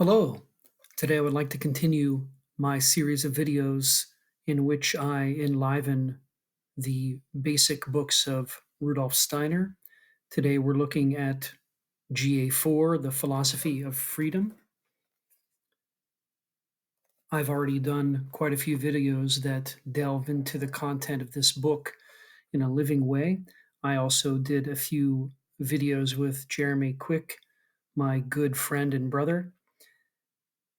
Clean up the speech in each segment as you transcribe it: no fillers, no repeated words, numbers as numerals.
Hello. Today I would like to continue my series of videos in which I enliven the basic books of Rudolf Steiner. Today we're looking at GA4, The Philosophy of Freedom. I've already done quite a few videos that delve into the content of this book in a living way. I also did a few videos with Jeremy Quick, my good friend and brother,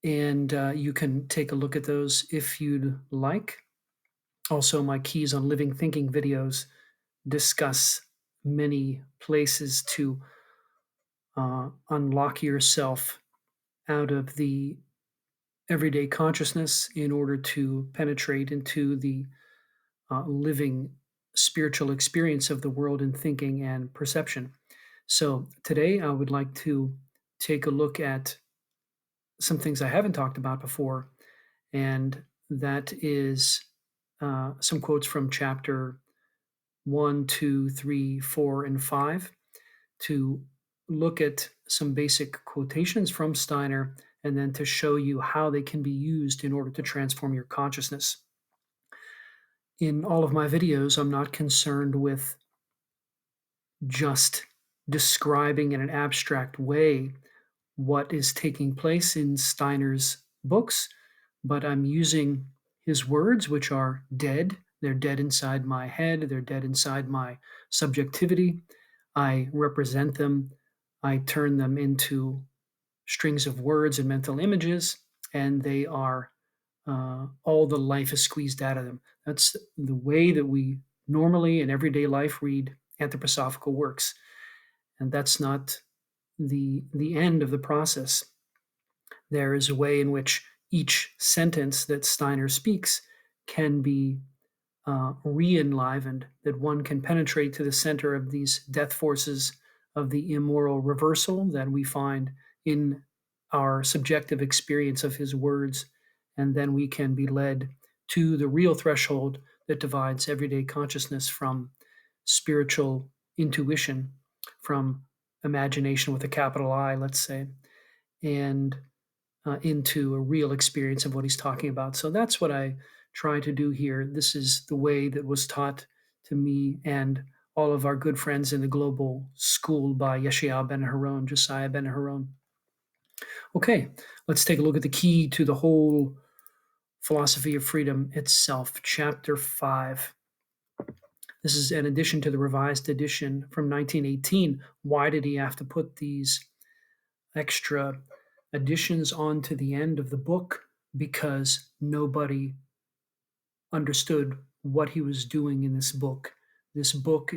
and you can take a look at those if you'd like. Also, my Keys on Living Thinking videos discuss many places to unlock yourself out of the everyday consciousness in order to penetrate into the living spiritual experience of the world in thinking and perception. So, today I would like to take a look at some things I haven't talked about before, and that is some quotes from chapter 1, 2, 3, 4, and 5 to look at some basic quotations from Steiner and then to show you how they can be used in order to transform your consciousness. In all of my videos, I'm not concerned with just describing in an abstract way what is taking place in Steiner's books, but I'm using his words, which are dead. They're dead inside my head, they're dead inside my subjectivity. I represent them, I turn them into strings of words and mental images, and they are all the life is squeezed out of them. That's the way that we normally in everyday life read anthroposophical works, and that's not the end of the process. There is a way in which each sentence that Steiner speaks can be re-enlivened, that one can penetrate to the center of these death forces of the immoral reversal that we find in our subjective experience of his words, and then we can be led to the real threshold that divides everyday consciousness from spiritual intuition, from imagination with a capital I, let's say, and into a real experience of what he's talking about. So that's what I try to do here. This is the way that was taught to me and all of our good friends in the global school by Yeshayahu ben Haron, Josiah ben Haron. Okay, let's take a look at the key to the whole philosophy of freedom itself, chapter 5. This is an addition to the revised edition from 1918. Why did he have to put these extra additions onto the end of the book? Because nobody understood what he was doing in this book. This book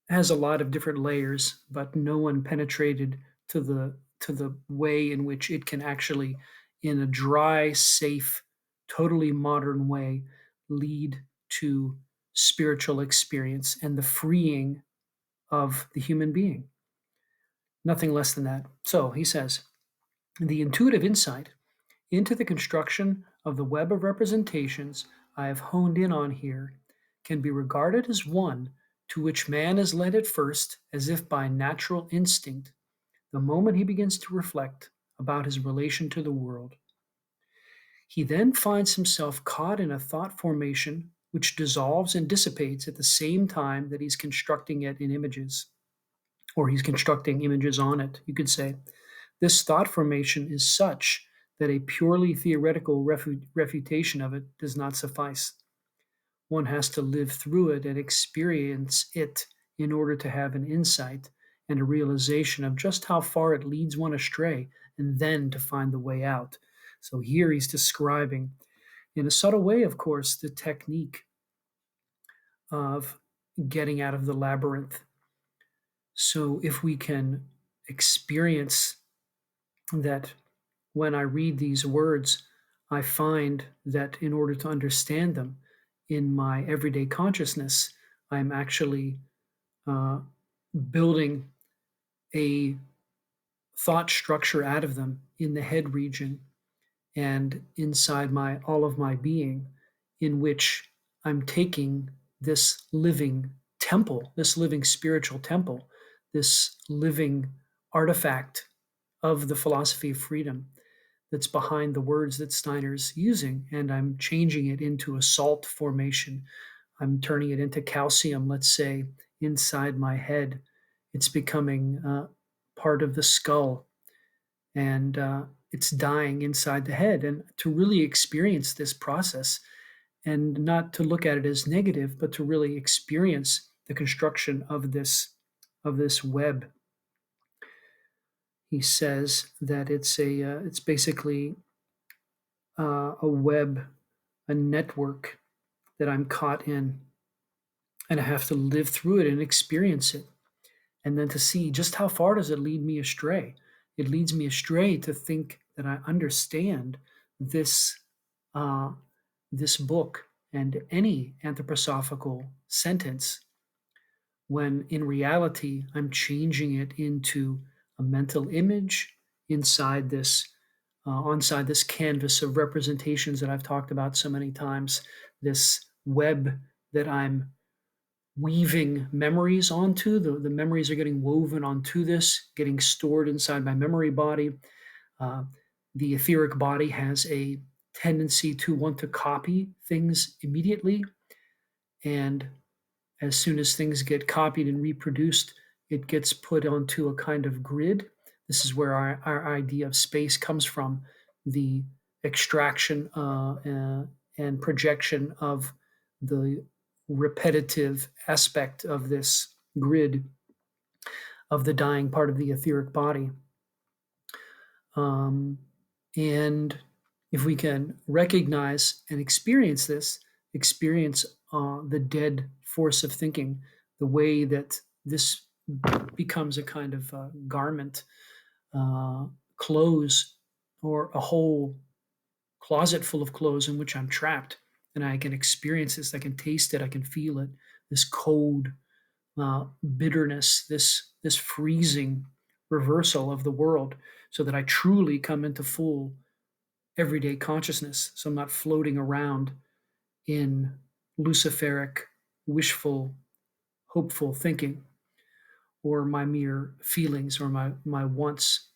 has a lot of different layers, but no one penetrated to the way in which it can actually, in a dry, safe, totally modern way, lead to spiritual experience and the freeing of the human being. Nothing less than that. So he says, the intuitive insight into the construction of the web of representations I have honed in on here can be regarded as one to which man is led at first as if by natural instinct the moment he begins to reflect about his relation to the world. He then finds himself caught in a thought formation which dissolves and dissipates at the same time that he's constructing it in images, or he's constructing images on it, you could say. This thought formation is such that a purely theoretical refutation of it does not suffice. One has to live through it and experience it in order to have an insight and a realization of just how far it leads one astray, and then to find the way out. So here he's describing, in a subtle way, of course, the technique of getting out of the labyrinth. So if we can experience that when I read these words, I find that in order to understand them in my everyday consciousness, I'm actually uh, building a thought structure out of them in the head region and inside my all of my being, in which I'm taking this living temple, this living spiritual temple, this living artifact of the philosophy of freedom that's behind the words that Steiner's using, and I'm changing it into a salt formation. I'm turning it into calcium, let's say, inside my head. It's becoming part of the skull, and it's dying inside the head. And to really experience this process, and not to look at it as negative, but to really experience the construction of this web. He says that it's basically a web, a network that I'm caught in, and I have to live through it and experience it, and then to see just how far does it lead me astray. It leads me astray to think that I understand this uh, this book and any anthroposophical sentence, when in reality I'm changing it into a mental image inside this onside this canvas of representations that I've talked about so many times, this web that I'm weaving memories onto. The memories are getting woven onto this, getting stored inside my memory body. Uh, the etheric body has a tendency to want to copy things immediately. And as soon as things get copied and reproduced, it gets put onto a kind of grid. This is where our idea of space comes from, the extraction and projection of the repetitive aspect of this grid of the dying part of the etheric body. Um, and if we can recognize and experience this, experience the dead force of thinking, the way that this becomes a kind of garment, uh, clothes, or a whole closet full of clothes in which I'm trapped. And I can experience this, I can taste it, I can feel it, this cold bitterness, this freezing reversal of the world, so that I truly come into full everyday consciousness. So I'm not floating around in luciferic, wishful, hopeful thinking, or my mere feelings or my wants.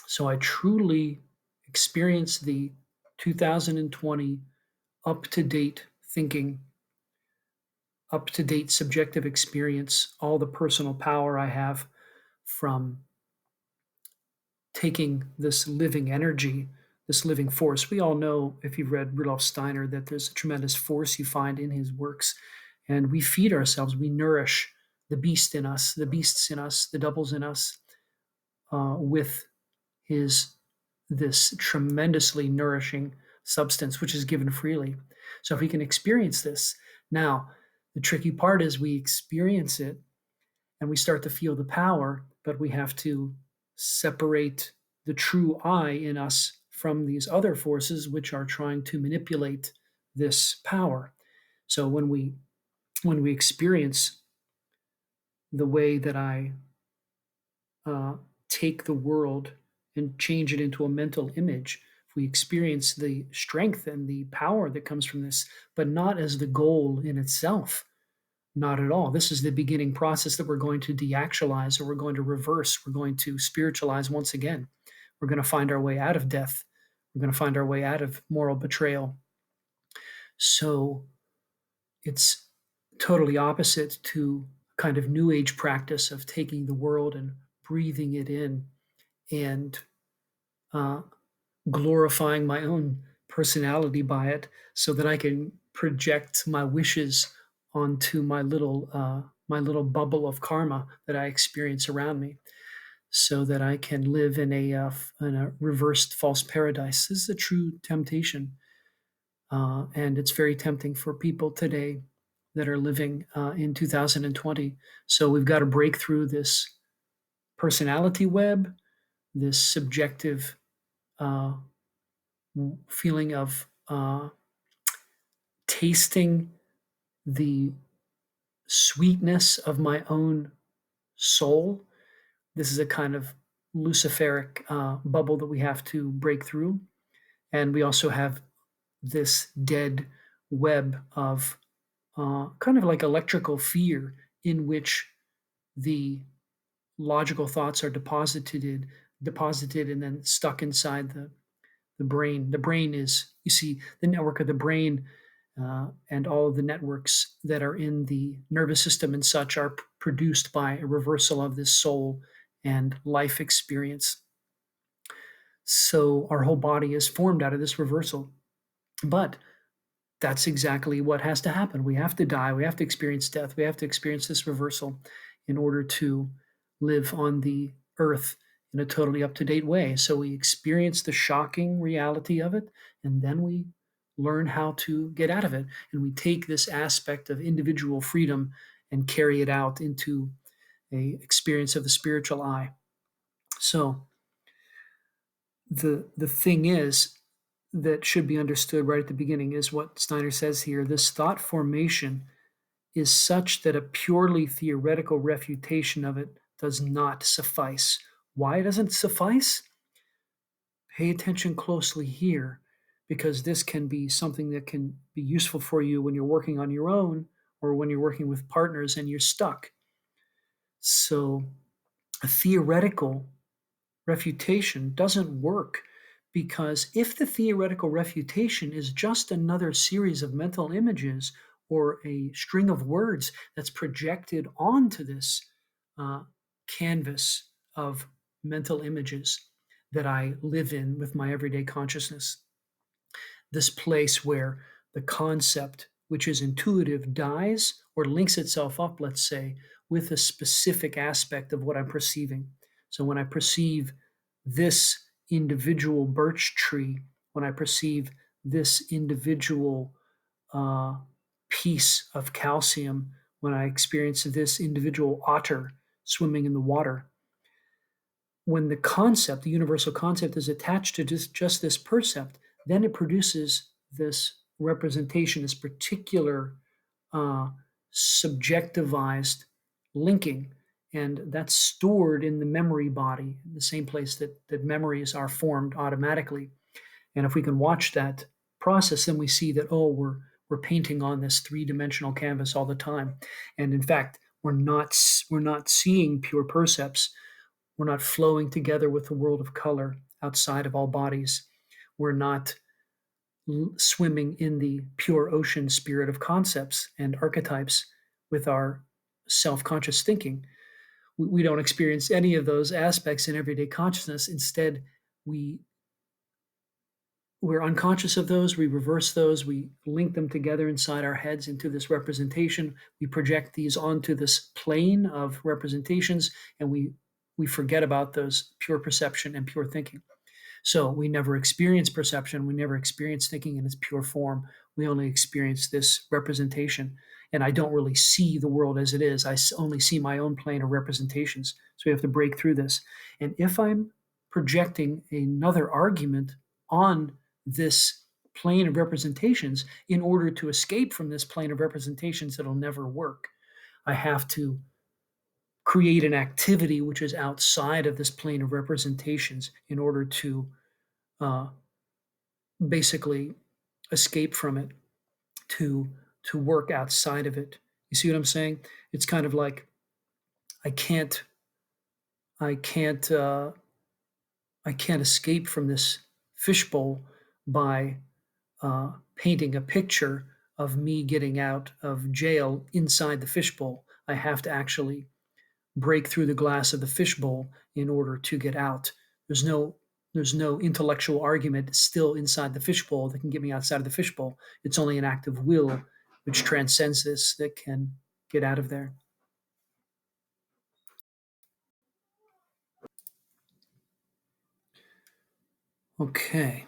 So I truly experience the 2020 up to date thinking, up to date subjective experience, all the personal power I have from taking this living energy, this living force. We all know, if you've read Rudolf Steiner, that there's a tremendous force you find in his works. And we feed ourselves, we nourish the beast in us, the beasts in us, the doubles in us, with his this tremendously nourishing substance, which is given freely. So if we can experience this, now the tricky part is we experience it and we start to feel the power, but we have to separate the true I in us from these other forces which are trying to manipulate this power. So when we experience the way that I uh, take the world and change it into a mental image, if we experience the strength and the power that comes from this, but not as the goal in itself. Not at all. This is the beginning process that we're going to deactualize, or we're going to reverse. We're going to spiritualize once again. We're going to find our way out of death. We're going to find our way out of moral betrayal. So it's totally opposite to kind of new age practice of taking the world and breathing it in and uh, glorifying my own personality by it, so that I can project my wishes onto my little bubble of karma that I experience around me, so that I can live in a reversed false paradise. This is a true temptation, and it's very tempting for people today that are living in 2020. So we've got to break through this personality web, this subjective uh, feeling of tasting the sweetness of my own soul. This is a kind of luciferic bubble that we have to break through. And we also have this dead web of kind of like electrical fear, in which the logical thoughts are deposited deposited and then stuck inside the brain. The brain is, you see, the network of the brain and all of the networks that are in the nervous system and such are produced by a reversal of this soul and life experience. So our whole body is formed out of this reversal. But that's exactly what has to happen. We have to die. We have to experience death. We have to experience this reversal in order to live on the earth in a totally up to date way. So we experience the shocking reality of it, and then we learn how to get out of it. And we take this aspect of individual freedom and carry it out into a experience of the spiritual eye. So the thing is that should be understood right at the beginning is what Steiner says here. This thought formation is such that a purely theoretical refutation of it does not suffice. Why doesn't it suffice? Pay attention closely here, because this can be something that can be useful for you when you're working on your own or when you're working with partners and you're stuck. So, a theoretical refutation doesn't work, because if the theoretical refutation is just another series of mental images or a string of words that's projected onto this canvas of mental images that I live in with my everyday consciousness, this place where the concept, which is intuitive, dies or links itself up, let's say, with a specific aspect of what I'm perceiving. So when I perceive this individual birch tree, when I perceive this individual uh, piece of calcium, when I experience this individual otter swimming in the water, when the concept, the universal concept, is attached to just this percept, then it produces this representation, this particular uh, subjectivized linking. And that's stored in the memory body, the same place that memories are formed automatically. And if we can watch that process, then we see that, oh, we're painting on this three-dimensional canvas all the time. And in fact, we're not seeing pure percepts. We're not flowing together with the world of color outside of all bodies. We're not swimming in the pure ocean spirit of concepts and archetypes with our self conscious thinking. We don't experience any of those aspects in everyday consciousness. Instead, we we're unconscious of those, we reverse those, we link them together inside our heads into this representation, we project these onto this plane of representations, and we forget about those pure perception and pure thinking. So we never experience perception, we never experience thinking in its pure form. We only experience this representation. And I don't really see the world as it is. I only see my own plane of representations. So we have to break through this. And if I'm projecting another argument on this plane of representations in order to escape from this plane of representations, it'll never work. I have to create an activity which is outside of this plane of representations in order to uh, basically escape from it, to work outside of it. You see what I'm saying? It's kind of like I can't I can't I can't escape from this fishbowl by painting a picture of me getting out of jail inside the fishbowl. I have to actually break through the glass of the fishbowl in order to get out. There's no there's no intellectual argument still inside the fishbowl that can get me outside of the fishbowl. It's only an act of will which transcends this that can get out of there. Okay.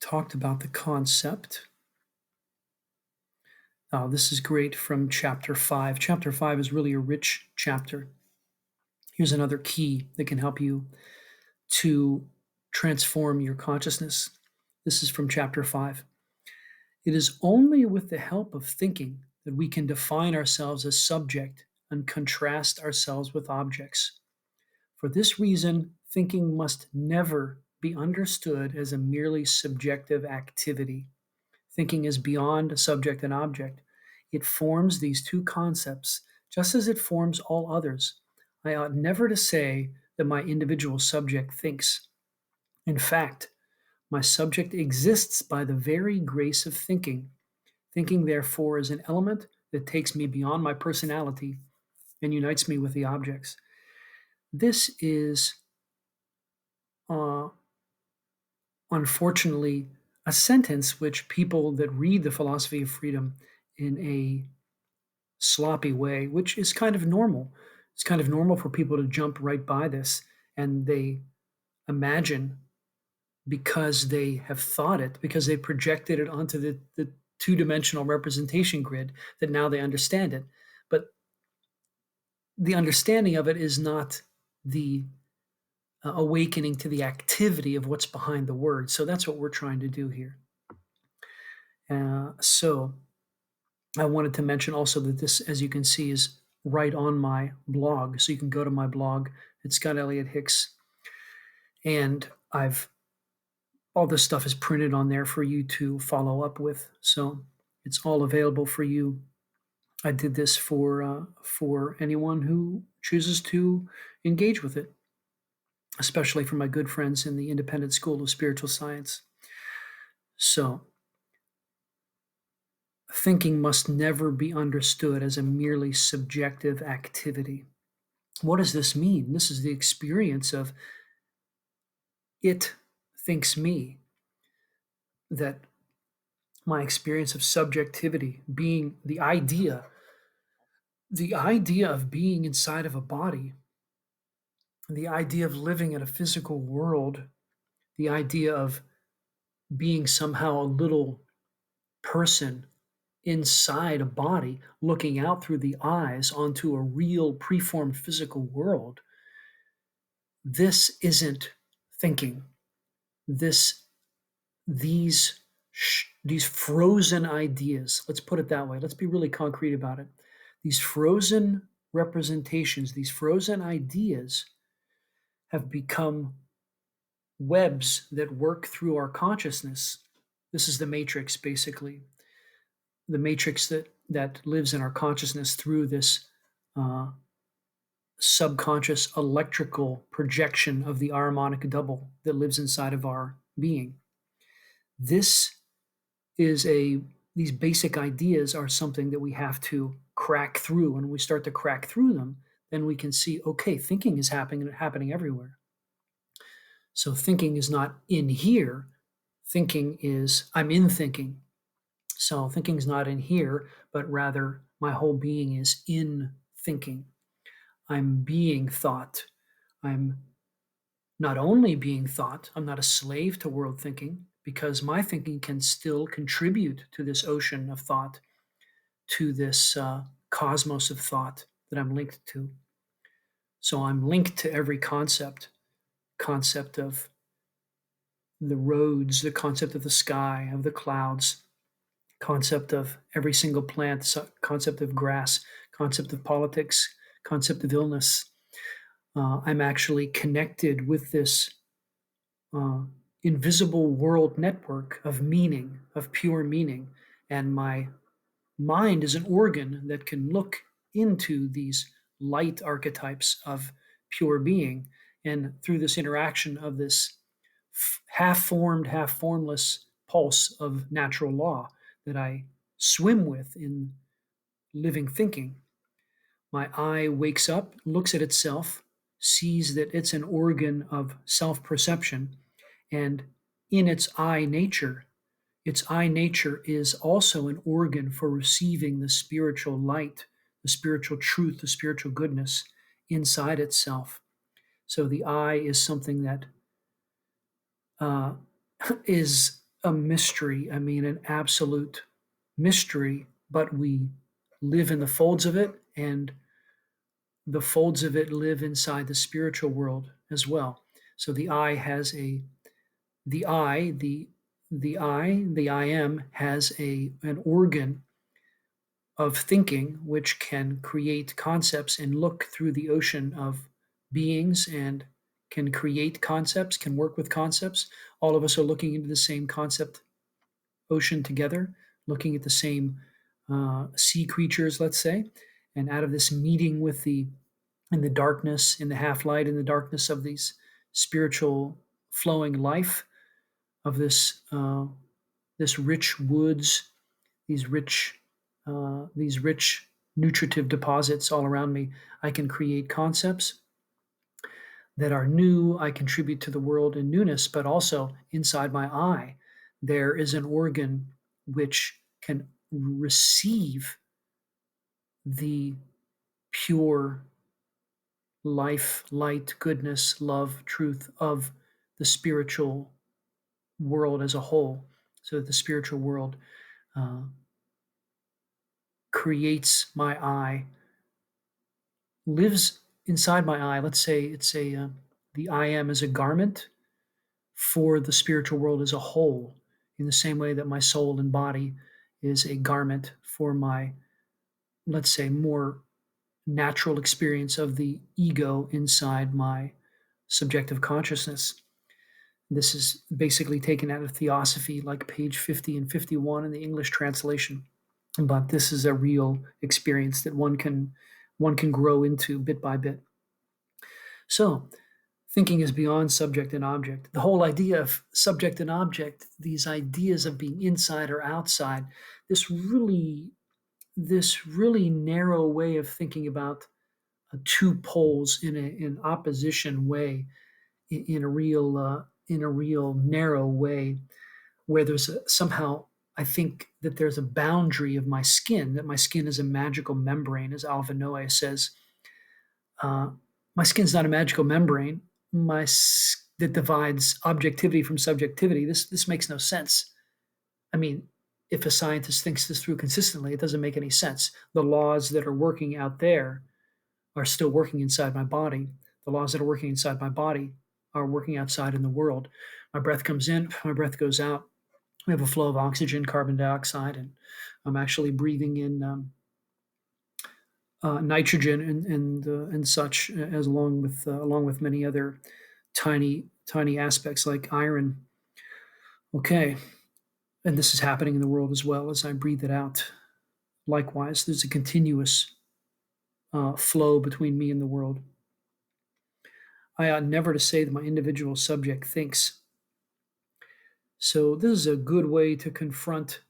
Talked about the concept. This is great from chapter 5. Chapter 5 is really a rich chapter. Here's another key that can help you to transform your consciousness. This is from chapter 5. It is only with the help of thinking that we can define ourselves as subject and contrast ourselves with objects. For this reason, thinking must never be understood as a merely subjective activity. Thinking is beyond subject and object. It forms these two concepts, just as it forms all others. I ought never to say that my individual subject thinks. In fact, my subject exists by the very grace of thinking. Thinking, therefore, is an element that takes me beyond my personality and unites me with the objects. This is, uh, unfortunately, a sentence which people that read the philosophy of freedom in a sloppy way, which is kind of normal. It's kind of normal for people to jump right by this, and they imagine, because they have thought it, because they projected it onto the two-dimensional representation grid, that now they understand it. But the understanding of it is not the awakening to the activity of what's behind the word. So that's what we're trying to do here. So I wanted to mention also that this, as you can see, is right on my blog. So you can go to my blog. It's Scott Elliott Hicks. And all this stuff is printed on there for you to follow up with. So it's all available for you. I did this for anyone who chooses to engage with it, especially for my good friends in the Independent School of Spiritual Science. So thinking must never be understood as a merely subjective activity. What does this mean? This is the experience of it thinks me, that my experience of subjectivity being the idea of being inside of a body, the idea of living in a physical world, the idea of being somehow a little person inside a body looking out through the eyes onto a real preformed physical world. This isn't thinking. This these these frozen ideas, let's put it that way, let's be really concrete about it. These frozen representations, these frozen ideas have become webs that work through our consciousness. This is the matrix, basically. The matrix that lives in our consciousness through this uh, subconscious electrical projection of the harmonic double that lives inside of our being. This is these basic ideas are something that we have to crack through. And when we start to crack through them, then we can see, okay, thinking is happening everywhere. So thinking is not in here. Thinking is, I'm in thinking. So thinking is not in here, but rather my whole being is in thinking. I'm being thought. I'm not only being thought, I'm not a slave to world thinking, because my thinking can still contribute to this ocean of thought, to this cosmos of thought that I'm linked to. So I'm linked to every concept of the roads, the concept of the sky, of the clouds, concept of every single plant, concept of grass, concept of politics, concept of illness. I'm actually connected with this uh, invisible world network of meaning, of pure meaning. And my mind is an organ that can look into these light archetypes of pure being. And through this interaction of this half formed, half formless pulse of natural law that I swim with in living thinking, my eye wakes up, looks at itself, sees that it's an organ of self perception, and in its eye nature is also an organ for receiving the spiritual light, the spiritual truth, the spiritual goodness inside itself. So the eye is something that uh, is a mystery. I mean, an absolute mystery, but we live in the folds of it, and the folds of it live inside the spiritual world as well. So the eye has a the eye, the I am has an organ of thinking which can create concepts and look through the ocean of beings and can create concepts, can work with concepts. All of us are looking into the same concept ocean together, looking at the same sea creatures, let's say. And out of this meeting with in the darkness, in the half light, in the darkness of these spiritual flowing life of this rich woods, these rich these rich nutritive deposits all around me, I can create concepts that are new. I contribute to the world in newness, but also inside my eye, there is an organ which can receive the pure life, light, goodness, love, truth of the spiritual world as a whole. So that the spiritual world uh, creates my eye, lives inside my eye. Let's say it's the I am as a garment for the spiritual world as a whole, in the same way that my soul and body is a garment for my, let's say, more natural experience of the ego inside my subjective consciousness. This is basically taken out of Theosophy, like page 50 and 51 in the English translation. But this is a real experience that one can grow into bit by bit. So, thinking is beyond subject and object. The whole idea of subject and object, these ideas of being inside or outside, this really this really narrow way of thinking about two poles in an opposition way, in a real narrow way, where somehow I think that there's a boundary of my skin, that my skin is a magical membrane, as Alva Noe says. Uh, my skin's not a magical membrane that divides objectivity from subjectivity. This makes no sense. I mean, if a scientist thinks this through consistently, it doesn't make any sense. The laws that are working out there are still working inside my body. The laws that are working inside my body are working outside in the world. My breath comes in, my breath goes out. We have a flow of oxygen, carbon dioxide, and I'm actually breathing in nitrogen and such, as along with many other tiny aspects like iron. Okay, and this is happening in the world as well as I breathe it out. Likewise, there's a continuous flow between me and the world. I ought never to say that my individual subject thinks. So this is a good way to confront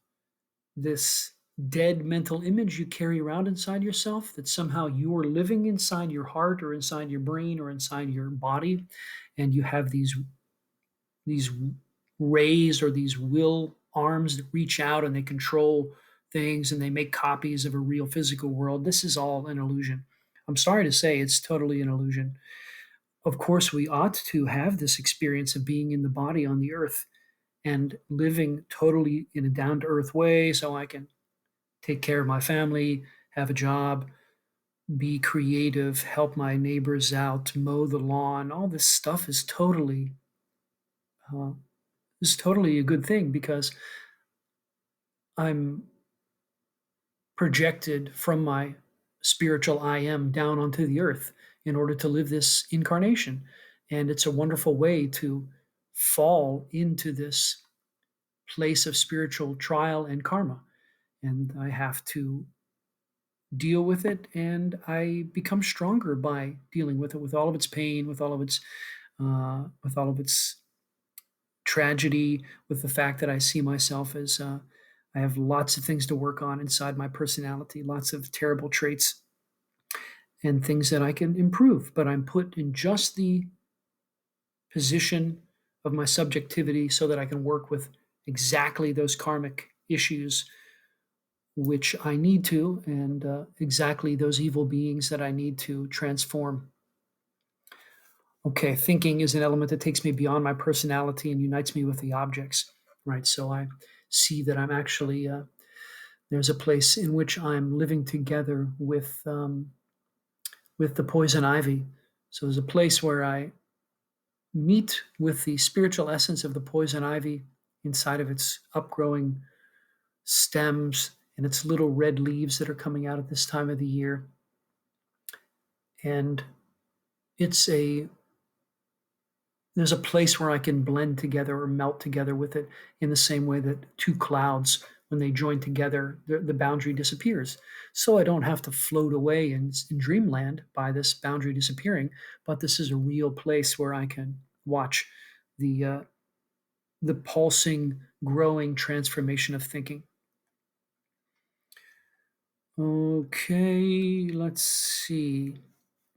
this dead mental image you carry around inside yourself, that somehow you are living inside your heart or inside your brain or inside your body, and you have these rays or these will arms that reach out and they control things and they make copies of a real physical world. This is all an illusion. I'm sorry to say it's totally an illusion. Of course, we ought to have this experience of being in the body on the earth and living totally in a down to earth way so I can take care of my family, have a job, be creative, help my neighbors out, mow the lawn. All this stuff uh, is totally a good thing because I'm projected from my spiritual I am down onto the earth in order to live this incarnation. And it's a wonderful way to fall into this place of spiritual trial and karma. And I have to deal with it, and I become stronger by dealing with it, with all of its pain, with all of its tragedy, with the fact that I see myself as I have lots of things to work on inside my personality, lots of terrible traits and things that I can improve. But I'm put in just the position of my subjectivity so that I can work with exactly those karmic issues which I need to, and exactly those evil beings that I need to transform. Okay, thinking is an element that takes me beyond my personality and unites me with the objects, right? So I see that I'm actually, there's a place in which I'm living together with the poison ivy. So there's a place where I meet with the spiritual essence of the poison ivy inside of its upgrowing stems and its little red leaves that are coming out at this time of the year. And it's a there's a place where I can blend together or melt together with it in the same way that two clouds when they join together, the boundary disappears. So I don't have to float away in dreamland by this boundary disappearing, but this is a real place where I can watch the uh, the pulsing, growing transformation of thinking. Okay, let's see.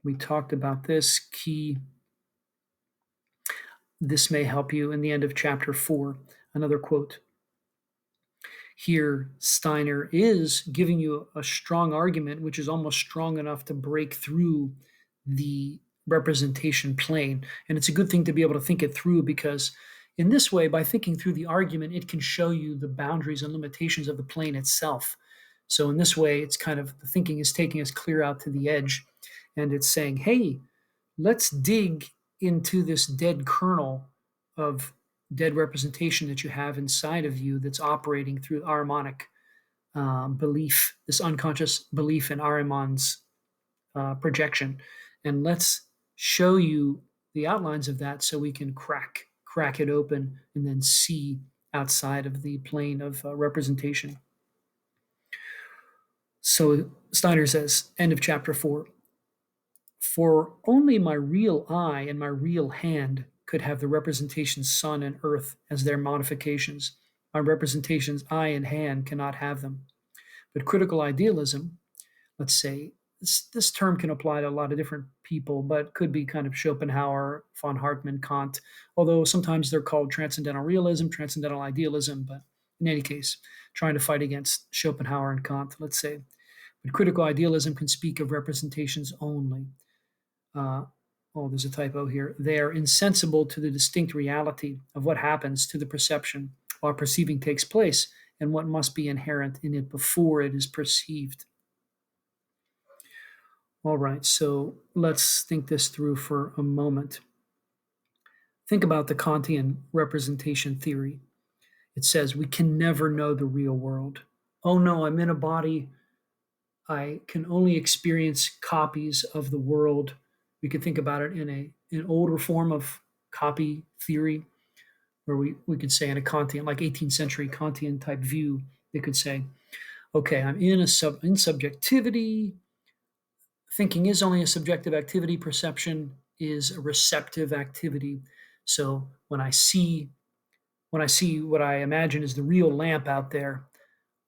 We talked about this key. This may help you in the end of chapter 4. Another quote. Here, Steiner is giving you a strong argument, which is almost strong enough to break through the representation plane. And it's a good thing to be able to think it through because, in this way, by thinking through the argument, it can show you the boundaries and limitations of the plane itself. So, in this way, it's kind of the thinking is taking us clear out to the edge and it's saying, hey, let's dig into this dead kernel of dead representation that you have inside of you that's operating through Ahrimanic belief, this unconscious belief in Ahriman's projection. And let's show you the outlines of that so we can crack it open and then see outside of the plane of representation. So Steiner says, end of chapter 4. For only my real eye and my real hand could have the representations sun and earth as their modifications. My representations eye and hand cannot have them. But critical idealism, let's say, this term can apply to a lot of different people, but could be kind of Schopenhauer, von Hartmann, Kant, although sometimes they're called transcendental realism, transcendental idealism, but in any case, trying to fight against Schopenhauer and Kant, let's say. But critical idealism can speak of representations only. Uh, oh, there's a typo here. They are insensible to the distinct reality of what happens to the perception while perceiving takes place and what must be inherent in it before it is perceived. All right, so let's think this through for a moment. Think about the Kantian representation theory. It says we can never know the real world. Oh no, I'm in a body. I can only experience copies of the world. We could think about it in an older form of copy theory, where we could say in a Kantian, like 18th century Kantian type view, they could say, okay, I'm in in subjectivity. Thinking is only a subjective activity. Perception is a receptive activity. So when I see what I imagine is the real lamp out there,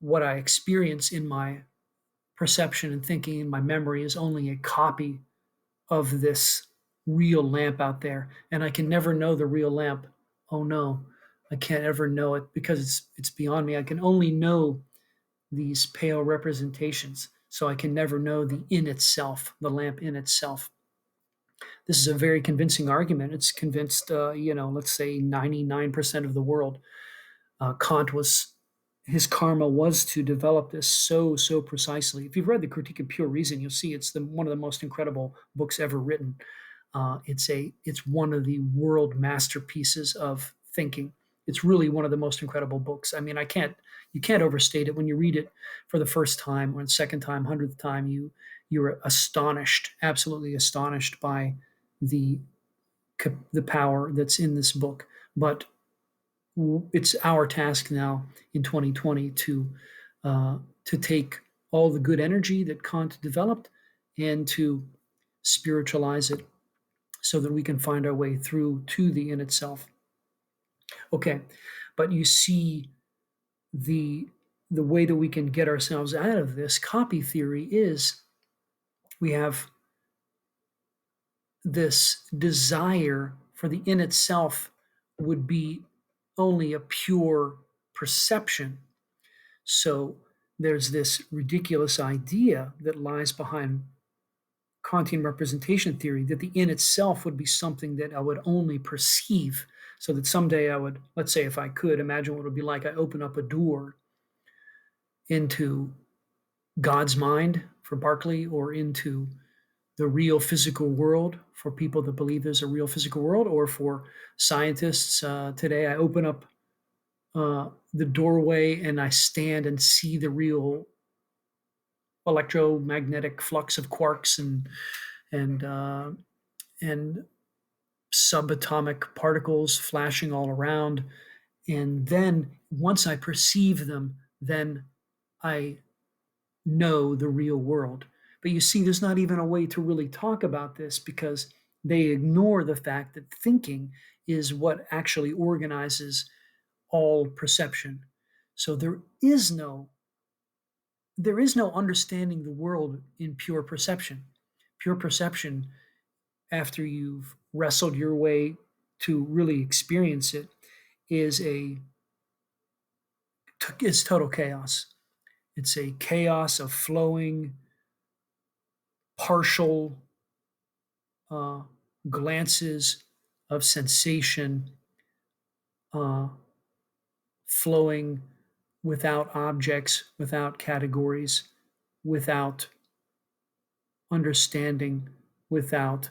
what I experience in my perception and thinking in my memory is only a copy of this real lamp out there, and I can never know the real lamp. Oh no, I can't ever know it because it's beyond me. I can only know these pale representations, so I can never know the in itself, the lamp in itself. This is a very convincing argument. It's convinced, let's say 99% of the world. Kant was his karma was to develop this so precisely. If you've read the Critique of Pure Reason, you'll see it's one of the most incredible books ever written. It's one of the world masterpieces of thinking. It's really one of the most incredible books. I mean, you can't overstate it. When you read it for the first time or the second time, 100th time, you're astonished, absolutely astonished by the the power that's in this book. But it's our task now in 2020 to take all the good energy that Kant developed and to spiritualize it so that we can find our way through to the in itself. Okay, but you see the way that we can get ourselves out of this copy theory is we have this desire for the in itself would be only a pure perception. So there's this ridiculous idea that lies behind Kantian representation theory that the in itself would be something that I would only perceive. So that someday I would, let's say, if I could imagine what it would be like, I open up a door into God's mind for Berkeley or into the real physical world for people that believe there's a real physical world, or for scientists today, I open up the doorway and I stand and see the real electromagnetic flux of quarks and subatomic particles flashing all around. And then once I perceive them, then I know the real world. But you see, there's not even a way to really talk about this because they ignore the fact that thinking is what actually organizes all perception. So there is no understanding the world in pure perception. Pure perception, after you've wrestled your way to really experience it, is a is total chaos. It's a chaos of flowing, partial uh, glances of sensation, uh, flowing without objects, without categories, without understanding, without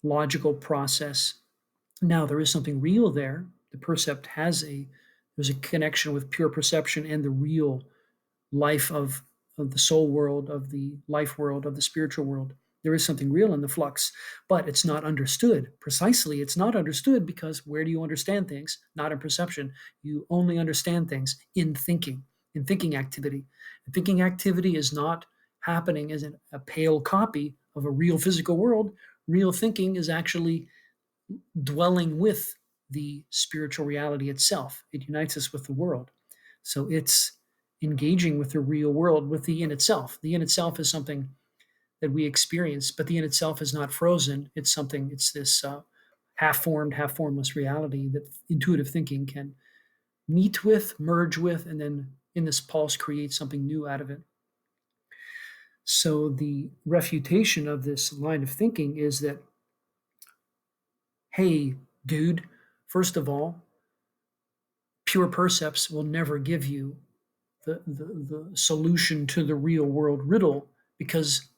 logical process. Now, there is something real there. The percept there's a connection with pure perception and the real life of the soul world, of the life world, of the spiritual world. There is something real in the flux, but it's not understood. Precisely, it's not understood because where do you understand things? Not in perception. You only understand things in thinking activity. And thinking activity is not happening as a pale copy of a real physical world. Real thinking is actually dwelling with the spiritual reality itself. It unites us with the world. So it's engaging with the real world, with the in itself. The in itself is something that we experience, but the in itself is not frozen. It's this half formed, half formless reality that intuitive thinking can meet with, merge with, and then in this pulse create something new out of it. So the refutation of this line of thinking is that, hey, dude, first of all, pure percepts will never give you the solution to the real world riddle because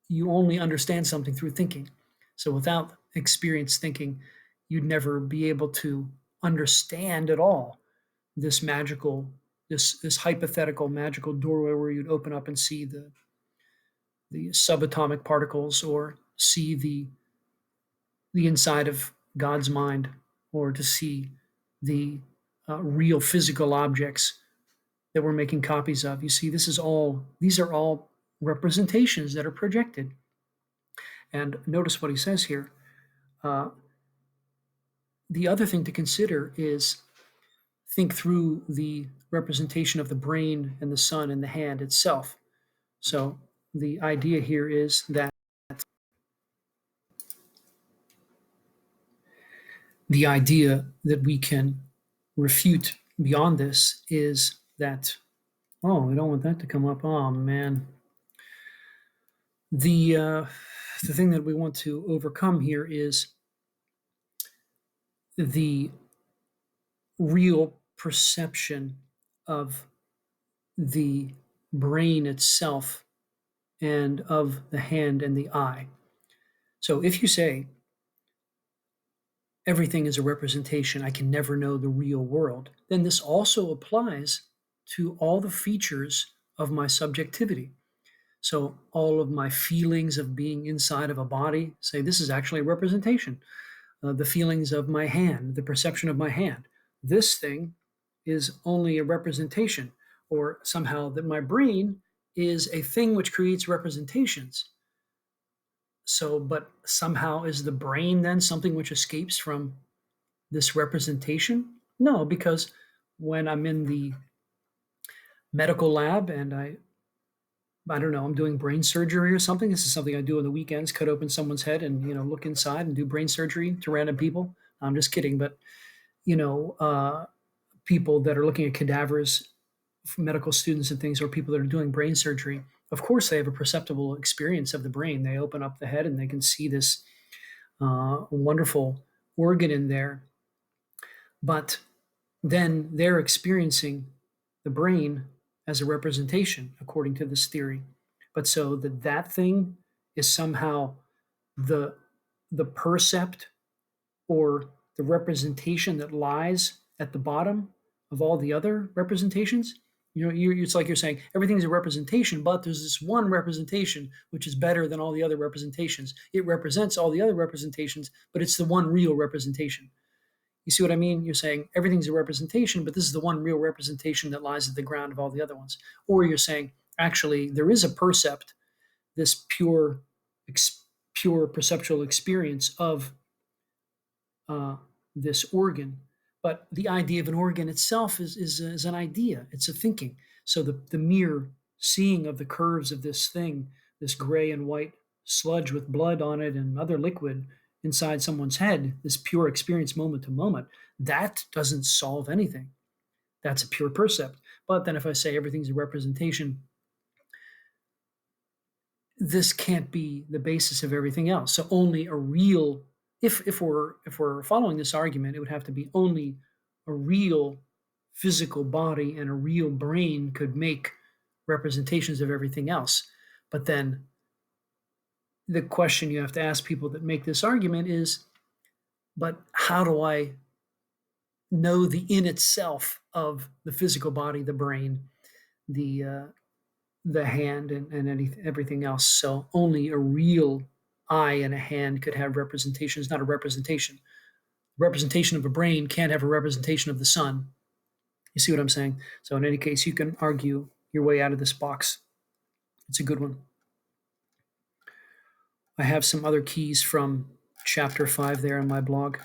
you only understand something through thinking. So without experienced thinking, you'd never be able to understand at all this this hypothetical magical doorway where you'd open up and see the subatomic particles or see the inside of God's mind or to see the real physical objects that we're making copies of. You see, these are all representations that are projected. And notice what he says here. Uh, the other thing to consider is think through the representation of the brain and the sun and the hand itself. So the idea here is that the idea that we can refute beyond this is that, oh, we don't want that to come up. Oh, man. The thing that we want to overcome here is the real perception of the brain itself and of the hand and the eye. So if you say everything is a representation, I can never know the real world, then this also applies to all the features of my subjectivity. So all of my feelings of being inside of a body, say this is actually a representation. The feelings of my hand, the perception of my hand. This thing is only a representation, or somehow that my brain is a thing which creates representations. So, but somehow is the brain then something which escapes from this representation? No, because when I'm in the medical lab and I don't know, I'm doing brain surgery or something. This is something I do on the weekends, cut open someone's head and, look inside and do brain surgery to random people. I'm just kidding. But, you know, uh, people that are looking at cadavers, medical students and things, or people that are doing brain surgery, of course, they have a perceptible experience of the brain. They open up the head and they can see this wonderful organ in there. But then they're experiencing the brain as a representation, according to this theory. But so that thing is somehow the the percept or the representation that lies at the bottom of all the other representations. It's like you're saying everything's a representation, but there's this one representation which is better than all the other representations. It represents all the other representations, but it's the one real representation. You see what I mean? You're saying everything's a representation, but this is the one real representation that lies at the ground of all the other ones. Or you're saying, actually, there is a percept, this pure perceptual experience of uh, this organ. But the idea of an organ itself is an idea, it's a thinking. So the mere seeing of the curves of this thing, this gray and white sludge with blood on it and other liquid inside someone's head, this pure experience moment to moment, that doesn't solve anything. That's a pure percept. But then if I say everything's a representation, this can't be the basis of everything else. So only a real, if we're following this argument, it would have to be only a real physical body and a real brain could make representations of everything else. But then the question you have to ask people that make this argument is, but how do I know the in itself of the physical body, the brain, the hand, and everything else? So only a real eye and a hand could have representation. It's not a representation. Representation of a brain can't have a representation of the sun. You see what I'm saying? So in any case, you can argue your way out of this box. It's a good one. I have some other keys from chapter 5 there in my blog.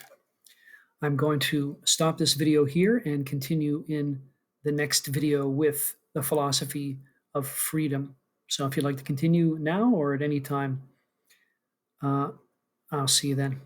I'm going to stop this video here and continue in the next video with the philosophy of freedom. So if you'd like to continue now or at any time, I'll see you then.